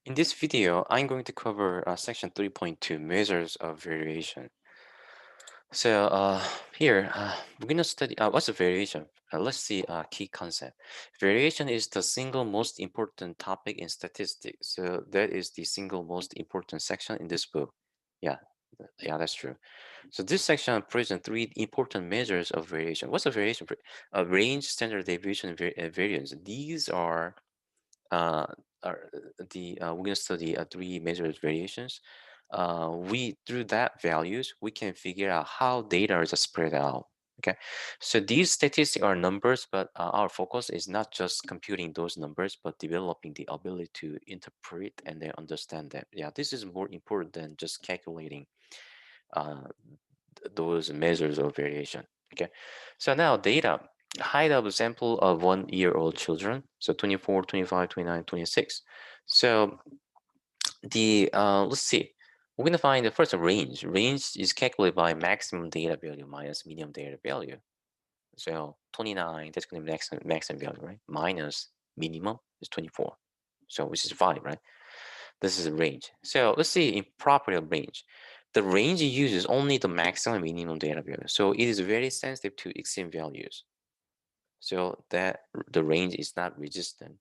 In this video, I'm going to cover section 3.2, measures of variation. So here, we're going to study what's a variation. Let's see a key concept. Variation is the single most important topic in statistics. So that is the single most important section in this book. Yeah, yeah, that's true. So this section presents three important measures of variation. What's a variation? Range, standard deviation, and variance. These uh, we're going to study three measures variations. We through that values we can figure out how data is spread out. Okay, so these statistics are numbers, but our focus is not just computing those numbers, but developing the ability to interpret and then understand them. Yeah, this is more important than just calculating uh, those measures of variation. Okay, so now data height of a sample of 1-year-old children, so 24, 25, 29, 26. So the let's see, we're going to find the first range is calculated by maximum data value minus medium data value. So 29, that's going to be maximum value, right, minus minimum is 24, so which is 5, right? This is a range. So let's see in property of range. The range uses only the maximum and minimum data value. So it is very sensitive to extreme values. So that the range is not resistant.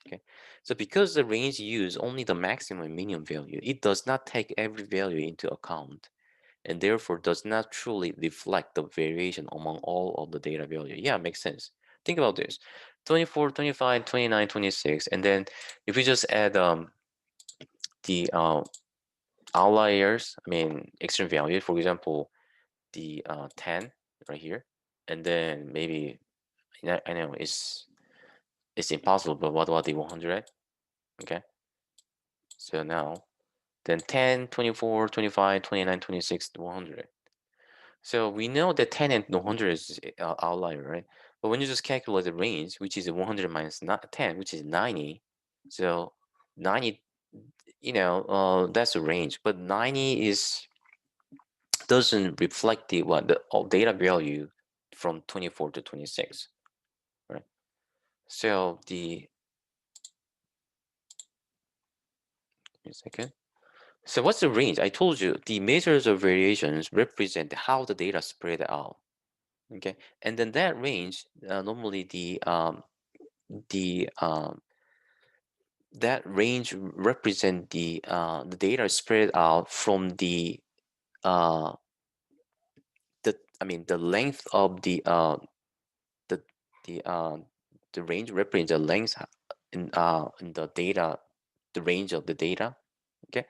Okay. So because the range uses only the maximum and minimum value, it does not take every value into account and therefore does not truly reflect the variation among all of the data value. Yeah, makes sense. Think about this. 24, 25, 29, 26, and then if we just add the outliers, I mean extreme value, for example, the 10 right here, and then maybe I know it's impossible, but what about the 100? Okay, so now then 10, 24, 25, 29, 26, 100. So we know that 10 and 100 is outlier, right? But when you just calculate the range, which is 100 minus 10, which is 90, so 90, that's a range, but 90 is doesn't reflect the what the data value from 24 to 26, right? So the give me a second. So what's the range? I told you the measures of variations represent how the data spread out. Okay, and then that range normally the that range represent the data spread out from uh the I mean the length of the the uh the range represents the length in the data, the range of the data. Okay,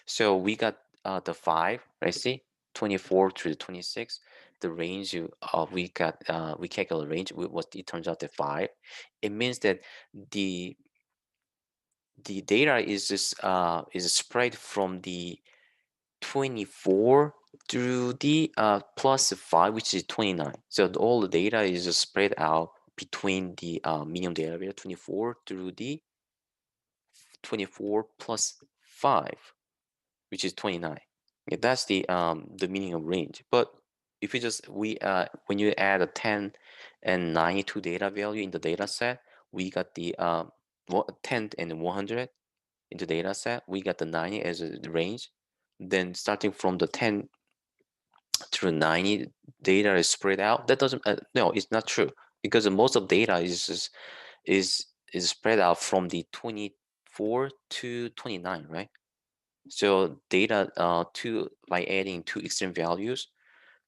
so we got the 5, right? See, 24 to 26, the range we got we calculate range what it turns out to 5. It means that the the data is spread from the 24 through the plus 5, which is 29. So all the data is spread out between the medium data value 24 through the 24 plus 5, which is 29. Okay, that's the meaning of range. But if you just when you add a 10 and 92 data value in the data set, we got the 10 and 100 in the data set, we got the 90 as a range. Then starting from the 10 through 90, data is spread out. That doesn't no, it's not true, because most of data is is spread out from the 24 to 29, right? So data two by adding two extreme values,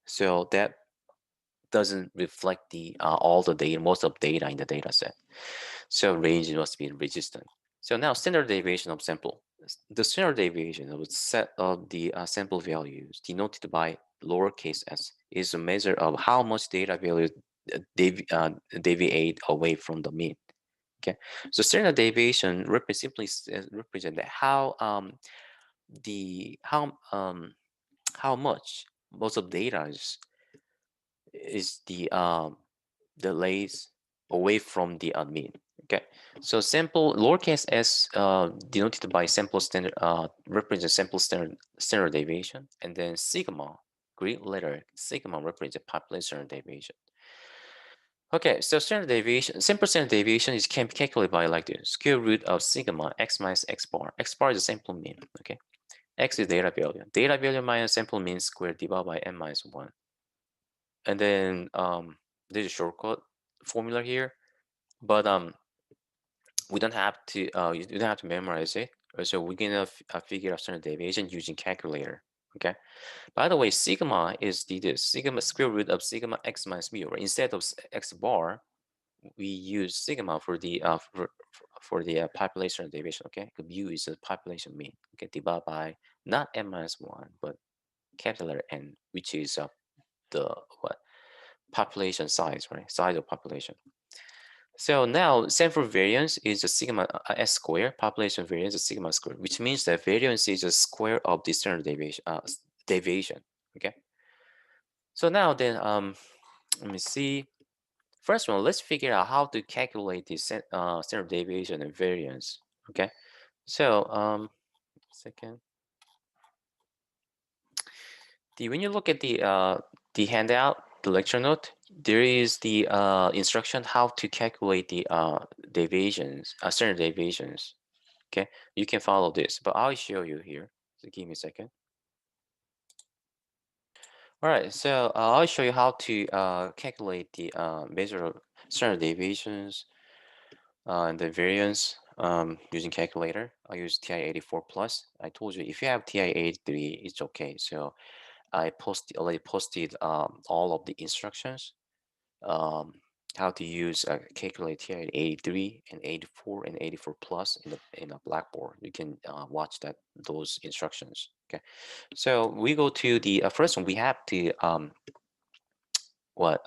so that doesn't reflect the all the data, most of data in the data set. So range must be resistant. So now standard deviation of sample. The standard deviation of a set of the sample values denoted by lowercase s is a measure of how much data value deviate away from the mean. Okay, so standard deviation simply represent how the how much most of data is the lays away from the mean. Okay, so sample lowercase s denoted by sample standard represents sample standard deviation, and then sigma, Greek letter sigma, represents population standard deviation. Okay, so standard deviation, simple standard deviation is can be calculated by like the square root of sigma x minus x bar. X bar is a sample mean. Okay, x is data value. Data value minus sample mean squared divided by n minus 1. And then there's a shortcut formula here, but we don't have to you don't have to memorize it. So we're gonna figure out standard deviation using calculator. Okay. By the way, sigma is the sigma square root of sigma x minus mu. Right? Instead of x bar, we use sigma for the population deviation. Okay, mu is the population mean. Okay, divided by not n minus 1, but capital letter N, which is the what population size, right? Size of population. So now sample variance is a sigma s square. Population variance is sigma square, which means that variance is a square of the standard deviation. Deviation. Okay. So now then, let me see. First one, let's figure out how to calculate the standard deviation and variance. Okay. So second, when you look at the handout, the lecture note, there is the instruction how to calculate the deviations, standard deviations. Okay, you can follow this, but I'll show you here. So give me a second. All right, so I'll show you how to calculate the measure of standard deviations and the variance using calculator. I use TI-84 plus. I told you if you have TI-83, it's okay. So I already posted all of the instructions, um, how to use calculate TI-83 and 84 and 84 plus in a Blackboard. You can watch those instructions. Okay, so we go to the first one. We have to what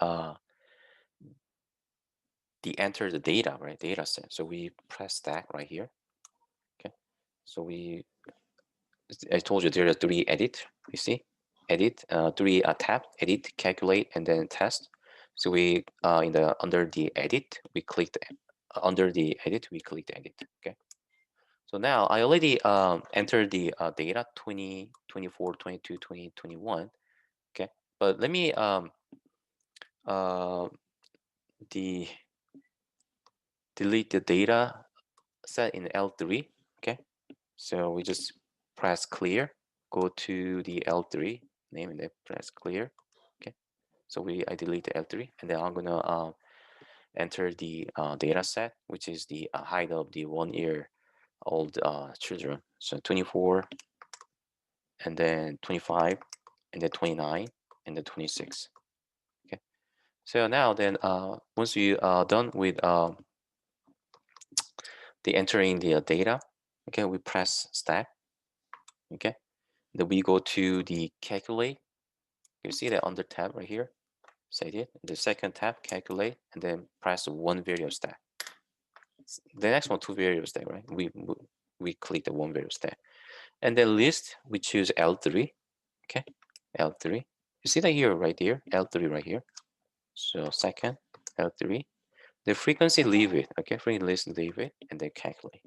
the enter the data, right? Data set. So we press stack right here. Okay, so I told you there are three edit. You see, edit, three tab, edit, calculate, and then test. So we in the under the edit, we clicked under the edit, we clicked edit. Okay. So now I already entered the data 20, 24, 22, 20, 21. Okay. But let me uh, the delete the data set in L3. Okay. So we just press clear, go to the L3, name it, press clear. Okay. So I delete the L3, and then I'm gonna enter the data set, which is the height of the 1 year old children. So 24, and then 25, and then 29, and then 26. Okay. So now then, once you are done with the entering the data, okay, we press step. Okay. Then we go to the calculate. You see that under tab right here. Set it. The second tab, calculate, and then press one variable stack. The next one, two variable stack, right? We click the one variable stack, and then list. We choose L3. Okay, L3. You see that here, right there, L3 right here. So second, L3. The frequency, leave it. Okay, frequency, leave it, and then calculate.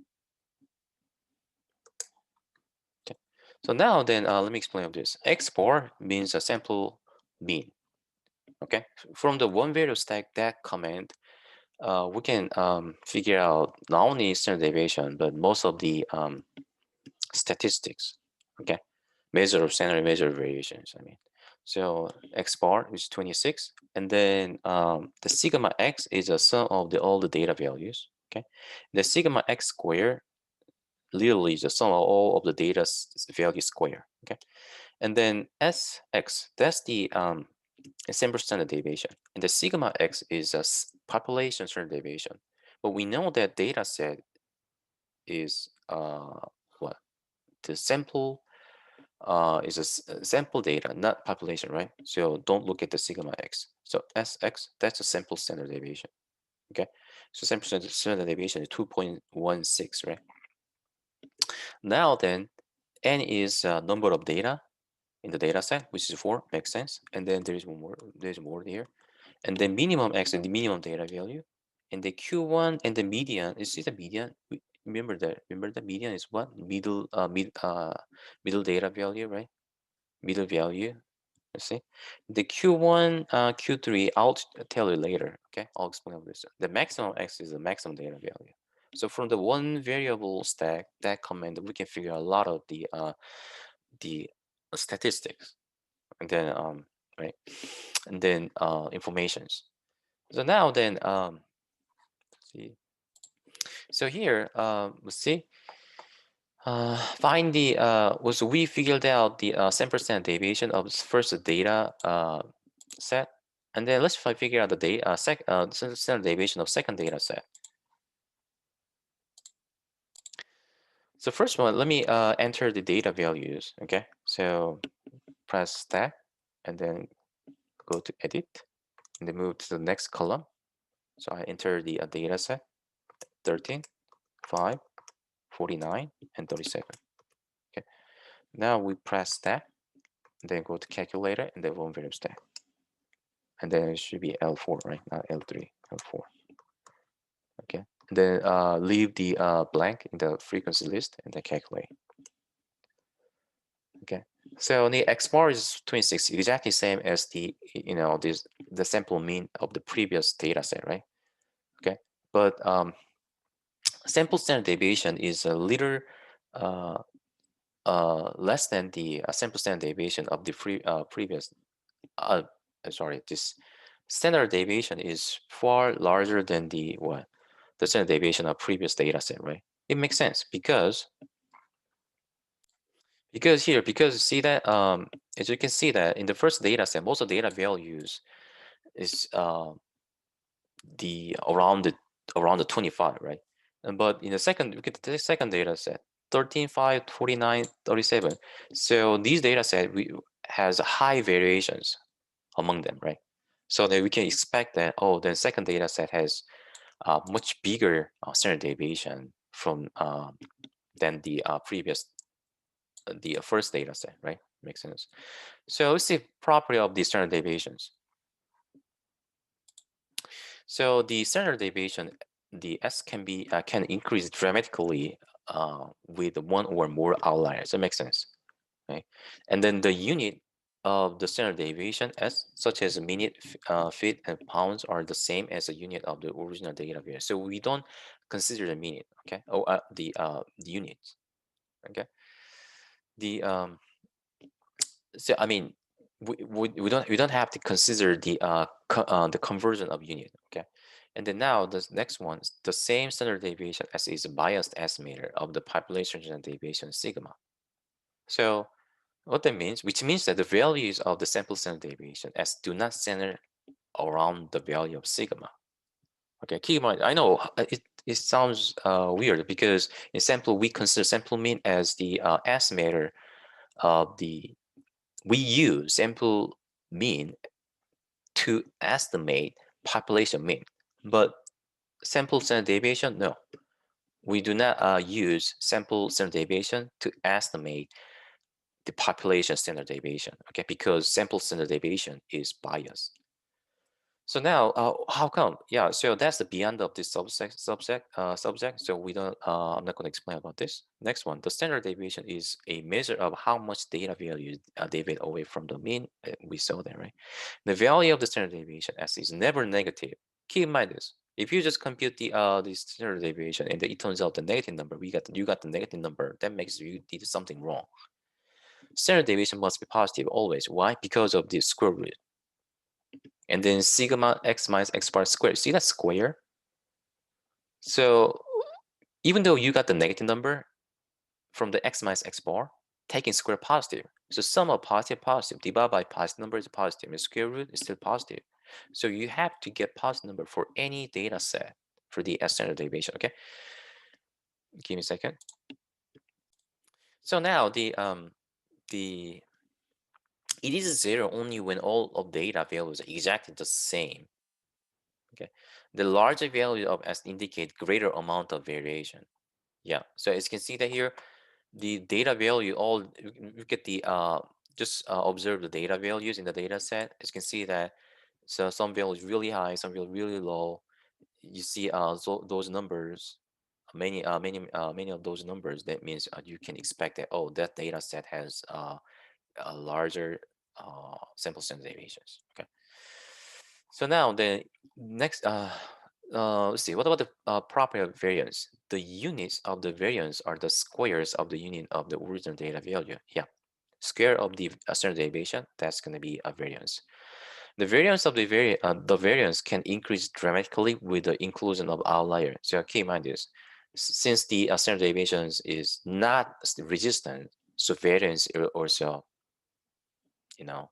Okay. So now then, let me explain this. X bar means a sample mean. Okay, from the one variable stack, that command, we can figure out not only standard deviation, but most of the statistics. Okay, measure of standard, measure of variations. I mean, so x bar is 26, and then the sigma x is a sum of all the data values. Okay, the sigma x square literally is the sum of all of the data value square. Okay, and then sx, that's the sample standard deviation, and the sigma x is a population standard deviation. But we know that data set is what the sample is sample data, not population, right? So don't look at the sigma x. So sx, that's a sample standard deviation. Okay, so sample standard deviation is 2.16, right? Now then, n is number of data in the data set, which is 4, makes sense. And then there's more here. And then minimum x and the minimum data value. And the Q1 and the median, is it the median? Remember the median is what? Middle data value, right? Middle value. You see, the Q1, Q3, I'll tell you later. Okay, I'll explain this. The maximum X is the maximum data value. So from the one variable stack, that command, we can figure a lot of the statistics, and then right, and then informations. So now then let's see. So here let's see. Find the was we figured out the 10% deviation of first data set, and then let's figure out the data standard deviation of second data set. So first one, let me enter the data values. Okay, so press stack, and then go to edit, and then move to the next column. So I enter the data set 13, 5, 49, and 37. Okay, now we press stack, then go to calculator, and then one variable stack. And then it should be L4, right? Not L3, L4. Okay. And then leave the blank in the frequency list and then calculate. Okay. So the X bar is 26, exactly same as the the sample mean of the previous data set, right? Okay. But sample standard deviation is a little uh, less than the sample standard deviation of the previous. Sorry, this standard deviation is far larger than the what? The standard deviation of previous data set, right? It makes sense because here, because you see that as you can see that in the first data set, most of the data values is the around the 25, right? But in the second, look at the second data set, 13, 5, 49, 37. So these data set has high variations among them, right? So that we can expect that, oh, the second data set has much bigger standard deviation from than the previous the first data set, right? Makes sense. So let's see property of the standard deviations. So the standard deviation, the S can increase dramatically with one or more outliers. That makes sense, right? And then the unit of the standard deviation S, such as minute, feet, and pounds, are the same as the unit of the original data value. So we don't consider the minute, okay? Oh, the units, okay? The so I mean, we don't have to consider the conversion of unit, okay? And then now the next one is the same standard deviation as is a biased estimator of the population standard deviation sigma. So what that means, which means that the values of the sample standard deviation S do not center around the value of sigma. Okay, keep in mind, I know it sounds weird because in sample we consider sample mean as the estimator of the we use sample mean to estimate population mean, but sample standard deviation, no. We do not use sample standard deviation to estimate the population standard deviation, okay? Because sample standard deviation is biased. So now, how come? Yeah, so that's the beyond of this subject. So we don't. I'm not going to explain about this. Next one, the standard deviation is a measure of how much data value deviate away from the mean. We saw that, right? The value of the standard deviation S is never negative. Keep in mind this. If you just compute the standard deviation and it turns out the negative number, you got the negative number. That makes you did something wrong. Standard deviation must be positive always. Why? Because of the square root. And then sigma x minus x bar squared. See that square? So even though you got the negative number from the x minus x bar, taking square positive. So sum of positive divided by positive number is positive, and square root is still positive. So you have to get positive number for any data set for the standard deviation. Okay, give me a second. So now the it is zero only when all of data values are exactly the same. Okay, the larger value of S indicate greater amount of variation. Yeah, so as you can see that here, the data value all you get the just observe the data values in the data set. As you can see that so some values really high, some value really low. You see those numbers, many of those numbers. That means you can expect that, oh, that data set has a larger sample standard deviations. Okay. So now the next, let's see. What about the property of variance? The units of the variance are the squares of the unit of the original data value. Yeah, square of the standard deviation. That's going to be a variance. The variance of the variance can increase dramatically with the inclusion of outlier. So keep in mind this. Since the standard deviation is not resistant, so variance also, you know,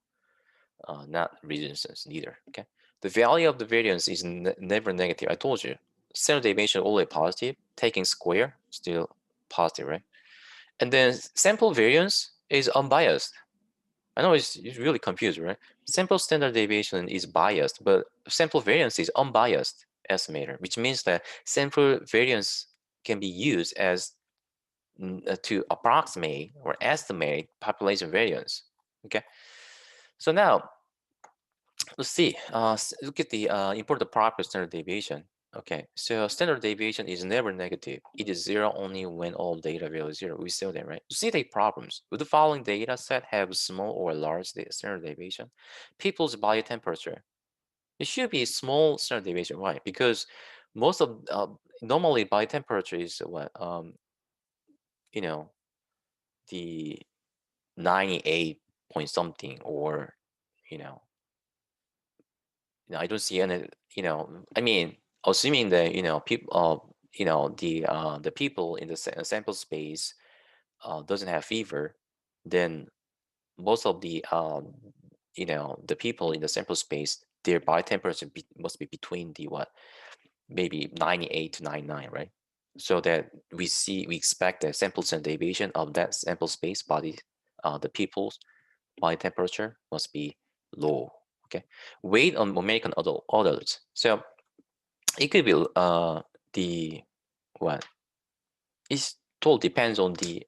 not resistance neither. Okay, the value of the variance is never negative. I told you, standard deviation always positive. Taking square still positive, right? And then sample variance is unbiased. I know it's really confused, right? Sample standard deviation is biased, but sample variance is unbiased estimator, which means that sample variance can be used as to approximate or estimate population variance. Okay, so now let's see. Look at the important property of standard deviation. Okay, so standard deviation is never negative. It is zero only when all data value is zero. We saw that, right? See the problems. Would the following data set have small or large standard deviation? People's body temperature. It should be small standard deviation, right? Because most of normally body temperature is what you know the 98 point something, or you know I don't see any, I mean, assuming that, people, the people in the sample space doesn't have fever, then most of the, the people in the sample space, their body temperature must be between the what, maybe 98 to 99, right? So that we expect the sample standard deviation of that sample space body, the people's body temperature must be low. Okay, weight on American adults. So it could be the what? It all depends on the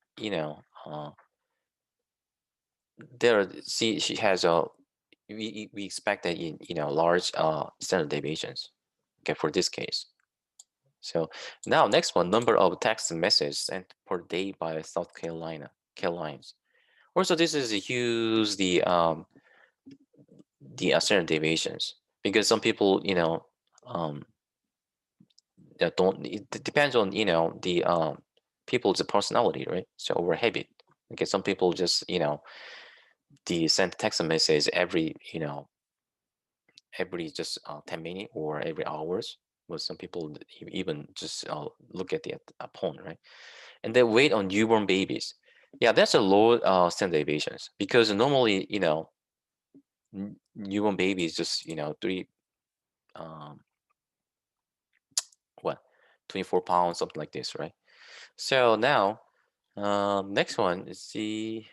there. See, she has a we expect that in large standard deviations. Okay, for this case. So now next one, number of text messages sent per day by South Carolines. Also, this is a huge the standard deviations, because some people um that don't, it depends on the people's personality, right? So, or habit. Okay, some people just the send text message every every just 10 minutes or every hours, but some people even just look at the phone, right? And they wait on newborn babies. Yeah, that's a low standard deviations, because normally newborn babies just three um what 24 pounds, something like this, right? So now next one is the,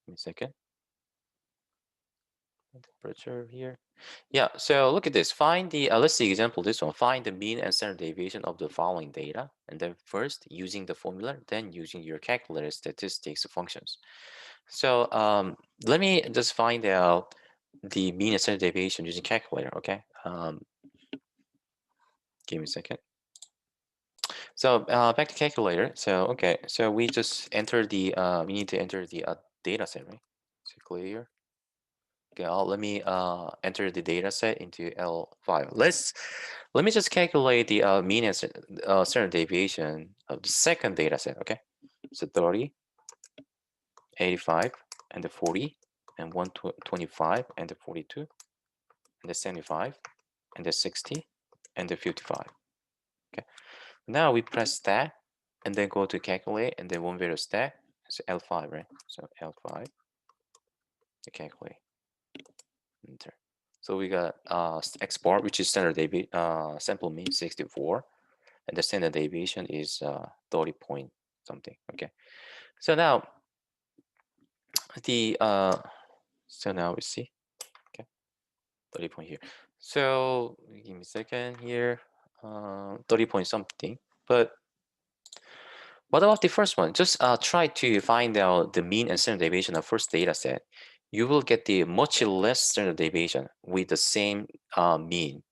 give me a second, temperature here. Yeah, so look at this. Find the, let's see example, this one. Find the mean and standard deviation of the following data. And then first using the formula, then using your calculator statistics functions. So let me just find out the mean and standard deviation using calculator, okay? Give me a second. So back to calculator. So, okay, so we just enter the, we need to enter the data set, right? So clear. Okay, let me enter the data set into L5. Let me just calculate the mean and standard deviation of the second data set. Okay, so 30, 85, and the 40, and 125, and the 42, and the 75, and the 60, and the 55. Okay, now we press stack, and then go to calculate, and then one variable stack. So L5, right? So L5 to calculate. Enter. So we got export, which is standard deviation, sample mean 64, and the standard deviation is 30 point something. Okay. So now the so now we see, okay, 30 point here. So give me a second here, 30 point something. But what about the first one? Just try to find out the mean and standard deviation of first data set. You will get the much less standard deviation with the same mean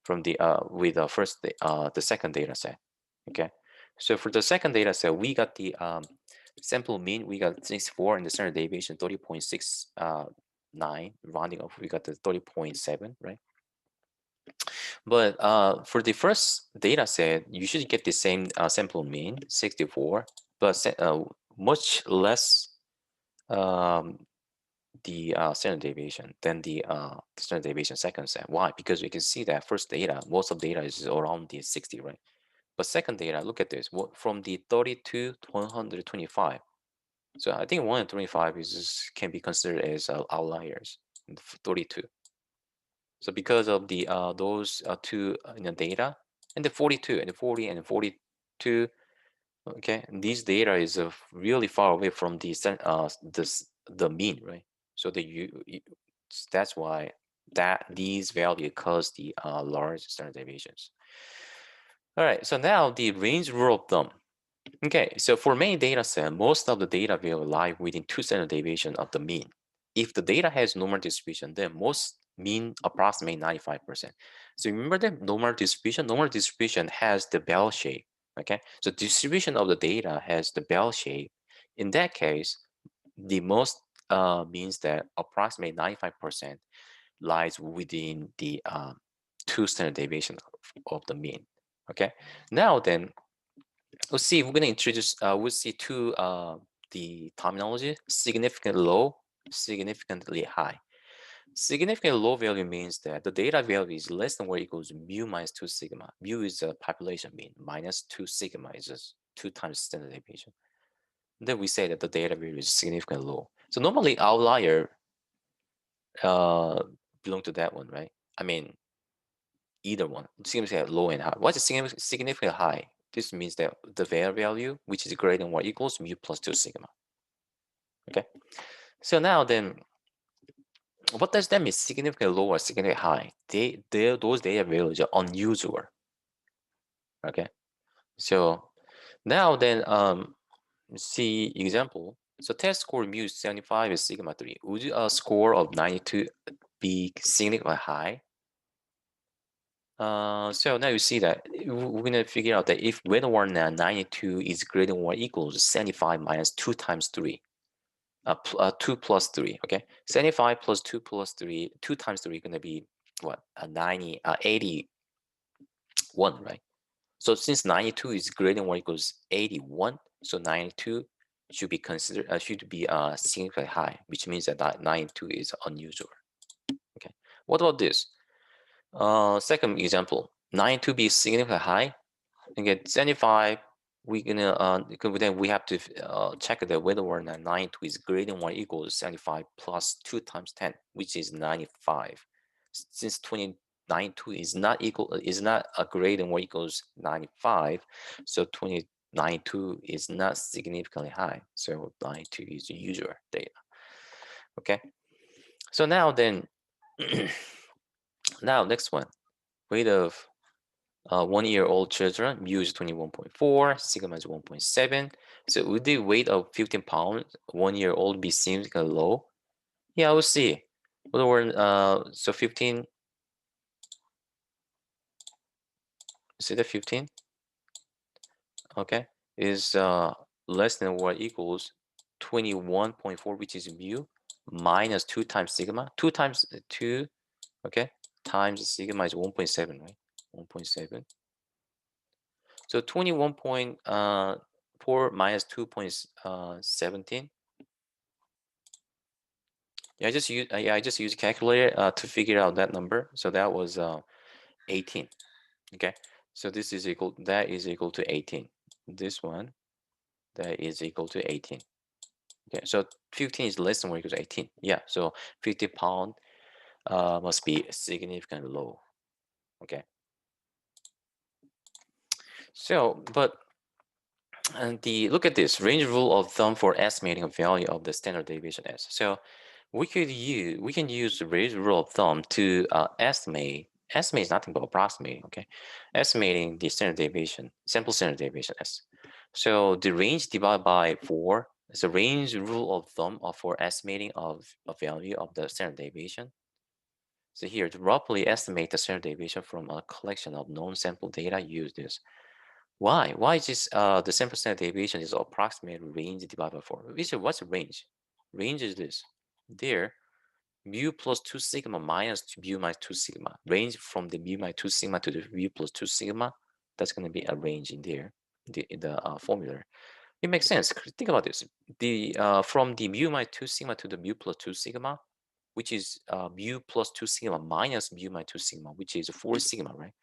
from the with the second data set. Okay, so for the second data set, we got the Sample mean, we got 64, and the standard deviation 30.69. Rounding off, we got the 30.7, right? But for the first data set, you should get the same sample mean, 64, but much less um, the standard deviation than the standard deviation second set. Why? Because we can see that first data, most of data is around the 60, right? But second data, look at this, from the 32 to 125. So I think 125 can be considered as outliers, 32. So because of the those two data, and the 42 and the 40 and the 42, okay, and these data is really far away from the mean, right? So that's why that these value cause the large standard deviations. All right, so now the range rule of thumb. Okay, so for many data set, most of the data will lie within 2 standard deviation of the mean. If the data has normal distribution, then most mean approximate 95%. So remember that normal distribution has the bell shape. Okay, so distribution of the data has the bell shape. In that case, the most means that approximate 95% lies within the 2 standard deviation of the mean. Okay, now then, we'll see. We're gonna introduce. We'll see the terminology: significant low, significantly high. Significant low value means that the data value is less than or equals mu minus 2 sigma. Mu is a population mean. Minus 2 sigma is just 2 times standard deviation. Then we say that the data value is significantly low. So normally outlier uh, belong to that one, right? I mean, either one. Significant low and high. What's significant high? This means that the value, which is greater than or equals mu plus 2 sigma. Okay. So now then, what does that mean? Significant low or significant high? Those data values are unusual. Okay. So now then, see example. So test score mu 75 is sigma 3. Would a score of 92 be significantly high? So now you see that we're gonna figure out that if whether or not 92 is greater than or equals 75 minus 2 times 3, 2 plus 3, okay? 75 plus 2 plus 3, 2 times 3 gonna be what? 81, right? So since 92 is greater than or equals 81, so 92 should be considered should be significantly high, which means that 92 is unusual. Okay. What about this? Second example, 92 be significantly high. Again, 75, we're gonna then we have to check that whether or not 92 is greater than or equals 75 plus 2 times 10, which is 95. Since 92 is not greater than or equals 95, so 92 is not significantly high. So 92 is usual data. Okay. So now then, now next one, rate of 1-year-old children, mu is 21.4, sigma is 1.7. So would the weight of 15 pounds, 1-year-old be significantly low? Yeah, we'll see. So 15, see the 15? Okay, is less than or equals 21.4, which is mu, minus 2 times sigma. 2 times 2, okay, times sigma is 1.7, right? 1.7. So 21.4 minus 2.17. Yeah, I just used calculator to figure out that number. So that was 18. Okay, so that is equal to 18. This one, that is equal to 18. Okay, so 15 is less than or equal to 18. Yeah, so 50 pound must be significantly low. Okay. So, but and look at this range rule of thumb for estimating a value of the standard deviation s. So we can use the range rule of thumb to estimate. Estimate is nothing but approximating. Okay, estimating the standard deviation, sample standard deviation s. So the range divided by 4 is the range rule of thumb for estimating of a value of the standard deviation. So here, to roughly estimate the standard deviation from a collection of known sample data, use this. Why? Why is this the sample standard deviation is approximate range divided by 4? What's the range? Range is this. There, mu plus 2 sigma minus mu minus 2 sigma. Range from the mu minus 2 sigma to the mu plus 2 sigma. That's going to be a range in there, in the formula. It makes sense. Think about this. The from the mu minus 2 sigma to the mu plus 2 sigma, which is mu plus 2 sigma minus mu minus 2 sigma, which is 4 sigma, right?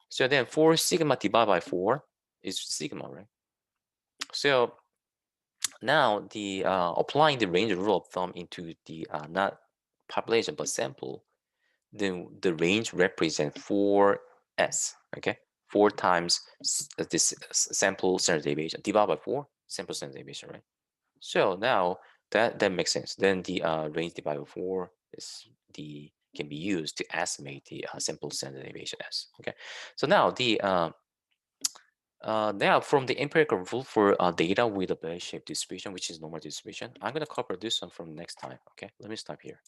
So then 4 sigma divided by 4 is sigma, right? So now the applying the range rule of thumb into the not population but sample, then the range represents 4s, okay? 4 times this sample standard deviation divided by 4 sample standard deviation, right? So now that makes sense. Then the range divided by 4 is the can be used to estimate the sample standard deviation s. Okay, so now from the empirical rule for data with a bell-shaped distribution, which is normal distribution, I'm going to cover this one from next time. Okay, let me stop here.